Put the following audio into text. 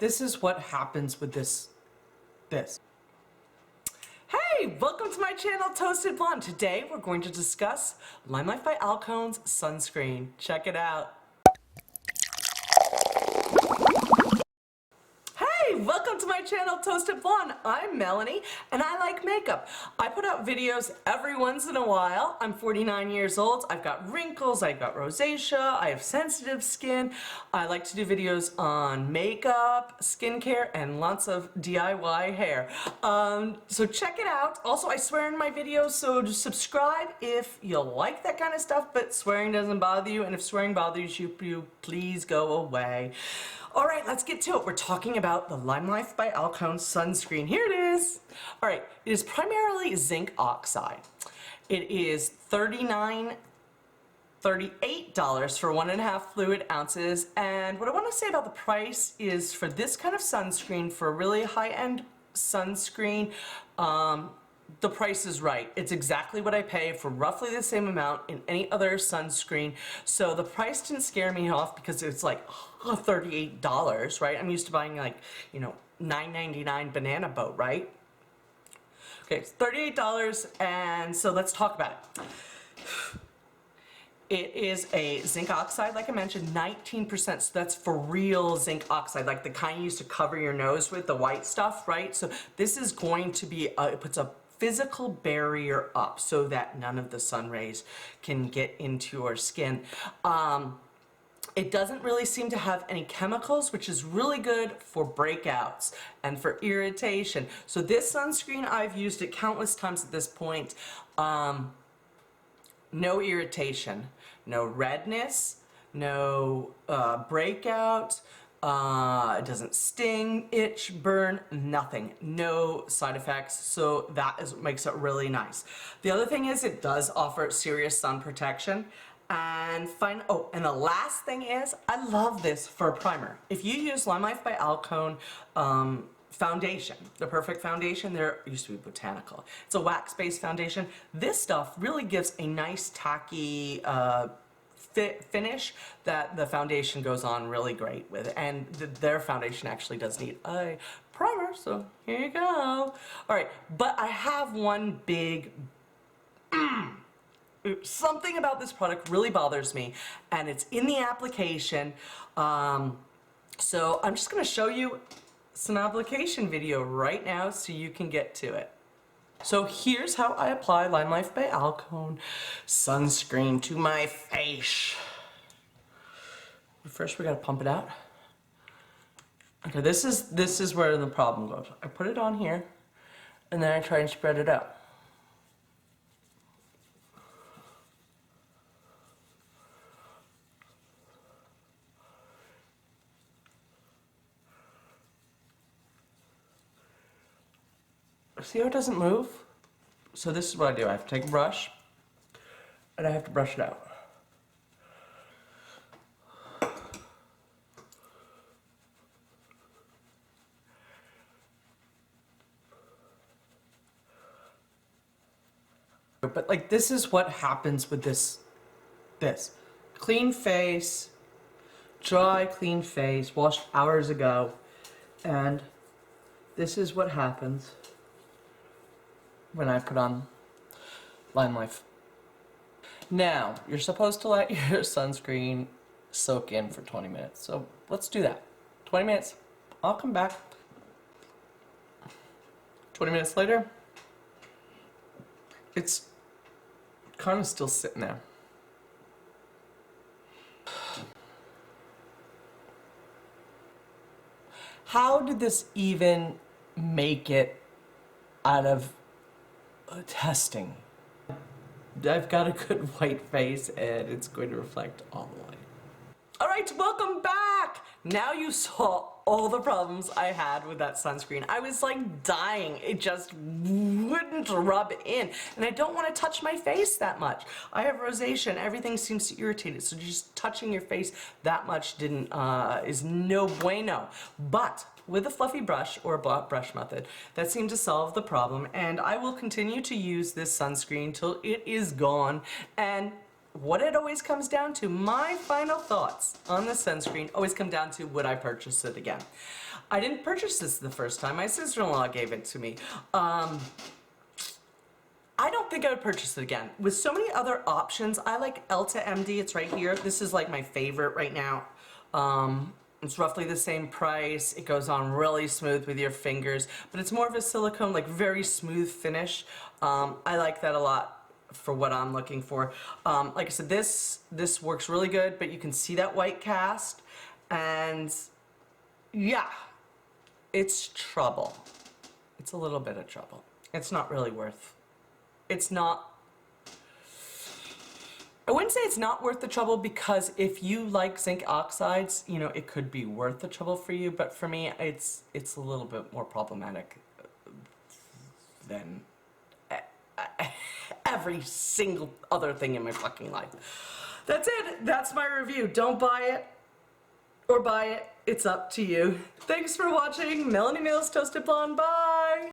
this is what happens with this. Hey, welcome to my channel, Toasted Blonde. Today we're going to discuss Limelife by Alcone's sunscreen. Check it out. Hey, welcome to my channel, Toasted Blonde. I'm Melanie, and I like makeup. I put out videos every once in a while. I'm 49 years old. I've got wrinkles, I've got rosacea, I have sensitive skin. I like to do videos on makeup, skincare, and lots of DIY hair. So check it out. Also, I swear in my videos, so just subscribe if you like that kind of stuff, but swearing doesn't bother you, and if swearing bothers you, please go away. All right, let's get to it. We're talking about the Limelife by Alcone sunscreen. Here it is. All right, it is primarily zinc oxide. It is $38 for 1.5 fluid ounces. And what I want to say about the price is for this kind of sunscreen, for a really high-end sunscreen, the price is right. It's exactly what I pay for roughly the same amount in any other sunscreen. So the price didn't scare me off because it's like $38, right? I'm used to buying like, you know, $9.99 banana boat, right? Okay, it's $38, and so let's talk about it. It is a zinc oxide, like I mentioned, 19%, so that's for real zinc oxide, like the kind you used to cover your nose with, the white stuff, right? So this is going to be, it puts a physical barrier up so that none of the sun rays can get into your skin. It doesn't really seem to have any chemicals, which is really good for breakouts and for irritation. So this sunscreen, I've used it countless times at this point. No irritation, no redness, no breakout. It doesn't sting, itch, burn, nothing. No side effects, so that is what makes it really nice. The other thing is it does offer serious sun protection. And and the last thing is, I love this for a primer. If you use Limelife by Alcone foundation, the perfect foundation, there used to be Botanical. It's a wax-based foundation. This stuff really gives a nice tacky finish that the foundation goes on really great with, and their foundation actually does need a primer, so here you go. All right, but I have one big something about this product really bothers me, and it's in the application. So I'm just going to show you some application video right now so you can get to it. So here's how I apply Limelife by Alcone sunscreen to my face. First we gotta pump it out. Okay, this is where the problem goes. I put it on here, and then I try and spread it out. See how it doesn't move? So this is what I do. I have to take a brush, and I have to brush it out. But like, this is what happens with this. Clean face, dry, clean face, washed hours ago, and this is what happens when I put on Limelife. Now, you're supposed to let your sunscreen soak in for 20 minutes. So let's do that. 20 minutes, I'll come back. 20 minutes later, it's kind of still sitting there. How did this even make it out of testing? I've got a good white face, and it's going to reflect all the light. All right, welcome back. Now you saw all the problems I had with that sunscreen. I was like dying. It just wouldn't rub in, and I don't want to touch my face that much. I have rosacea, and everything seems to irritate it, so just touching your face that much is no bueno. But with a fluffy brush or a brush method, that seemed to solve the problem, and I will continue to use this sunscreen till it is gone. And what it always comes down to, my final thoughts on the sunscreen always come down to, would I purchase it again? I didn't purchase this the first time. My sister-in-law gave it to me. I don't think I would purchase it again. With so many other options, I like Elta MD. It's right here. This is like my favorite right now. It's roughly the same price. It goes on really smooth with your fingers, but it's more of a silicone, like very smooth finish. I like that a lot for what I'm looking for. Like I said, this works really good, but you can see that white cast, and yeah, it's trouble. It's a little bit of trouble. It's not really worth. It's not. I wouldn't say it's not worth the trouble, because if you like zinc oxides, you know, it could be worth the trouble for you, but for me, it's a little bit more problematic than every single other thing in my fucking life. That's it. That's my review. Don't buy it or buy it. It's up to you. Thanks for watching. Melanie Mills, Toasted Blonde. Bye.